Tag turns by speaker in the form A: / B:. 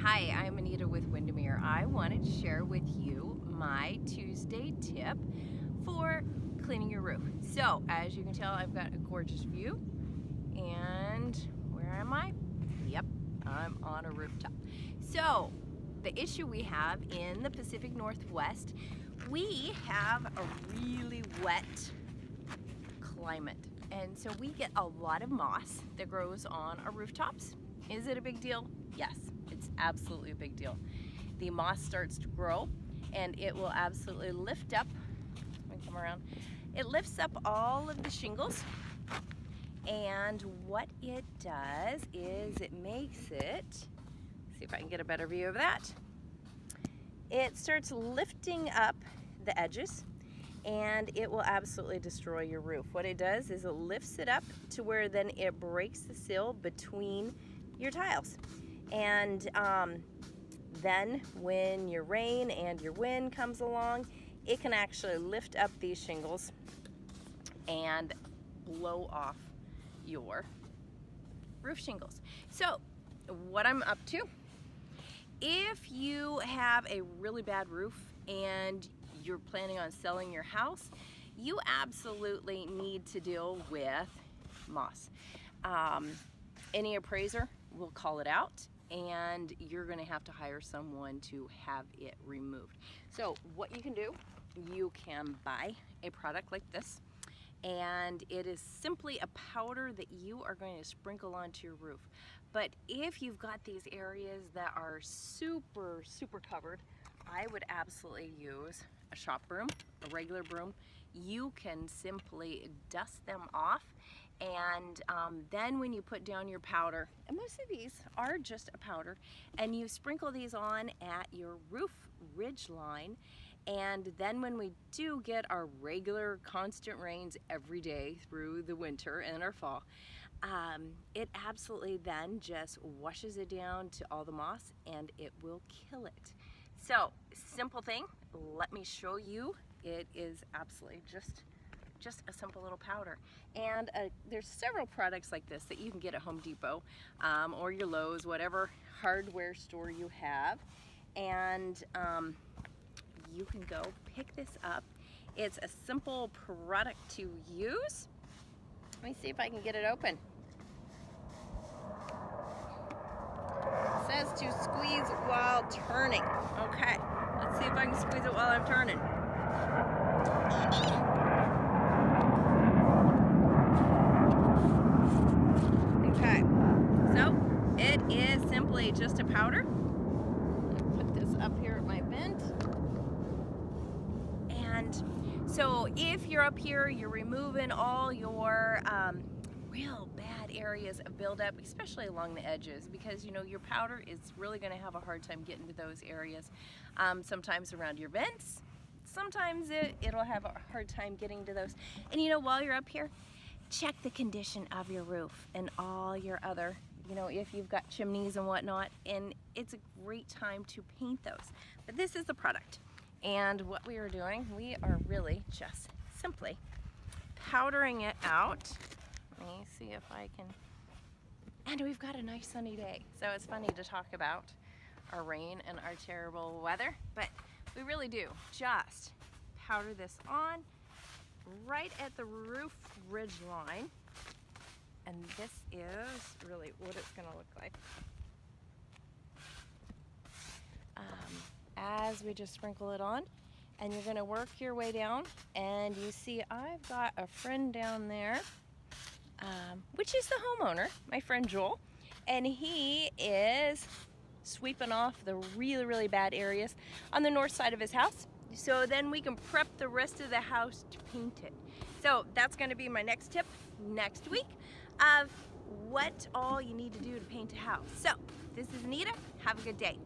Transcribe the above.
A: Hi, I'm Anita with Whidbey. I wanted to share with you my Tuesday tip for cleaning your roof. So, as you can tell, I've got a gorgeous view. And where am I? Yep, I'm on a rooftop. So, the issue we have in the Pacific Northwest, we have a really wet climate. And so we get a lot of moss that grows on our rooftops. Is it a big deal? Yes, it's absolutely a big deal. The moss starts to grow and it will absolutely lift up, let me come around, it lifts up all of the shingles, and what it does is it makes it, see if I can get a better view of that, it starts lifting up the edges and it will absolutely destroy your roof. What it does is it lifts it up to where then it breaks the sill between your tiles. And then when your rain and your wind comes along, it can actually lift up these shingles and blow off your roof shingles. So what I'm up to, if you have a really bad roof and you're planning on selling your house, you absolutely need to deal with moss. Any appraiser will call it out and you're going to have to hire someone to have it removed. So what you can do, you can buy a product like this, and it is simply a powder that you are going to sprinkle onto your roof. But if you've got these areas that are super covered, I would absolutely use a shop broom, a regular broom. You can simply dust them off, and then when you put down your powder, and most of these are just a powder, and you sprinkle these on at your roof ridge line, and then when we do get our regular constant rains every day through the winter and our fall, it absolutely then just washes it down to all the moss and it will kill it. So, simple thing, let me show you. It is absolutely just a simple little powder. And there's several products like this that you can get at Home Depot or your Lowe's, whatever hardware store you have. And you can go pick this up. It's a simple product to use. Let me see if I can get it open. It says to squeeze while turning. Okay, let's see if I can squeeze it while I'm turning. Okay, so it is simply just a powder. I'm gonna put this up here at my vent. And so if you're up here, you're removing all your real bad areas of buildup, especially along the edges, because you know your powder is really going to have a hard time getting to those areas. Sometimes around your vents, sometimes it'll have a hard time getting to those. And you know, while you're up here, check the condition of your roof and all your other, you know, if you've got chimneys and whatnot, and it's a great time to paint those. But this is the product. And what we are doing, we are really just simply powdering it out. Let me see if I can, and we've got a nice sunny day. So it's funny to talk about our rain and our terrible weather, but we really do just powder this on right at the roof ridge line. And this is really what it's gonna look like. As we just sprinkle it on, and you're gonna work your way down, and you see I've got a friend down there, which is the homeowner, my friend Joel, and he is sweeping off the really bad areas on the north side of his house, so then we can prep the rest of the house to paint it. So that's going to be my next tip next week of what all you need to do to paint a house. So this is Anita, have a good day.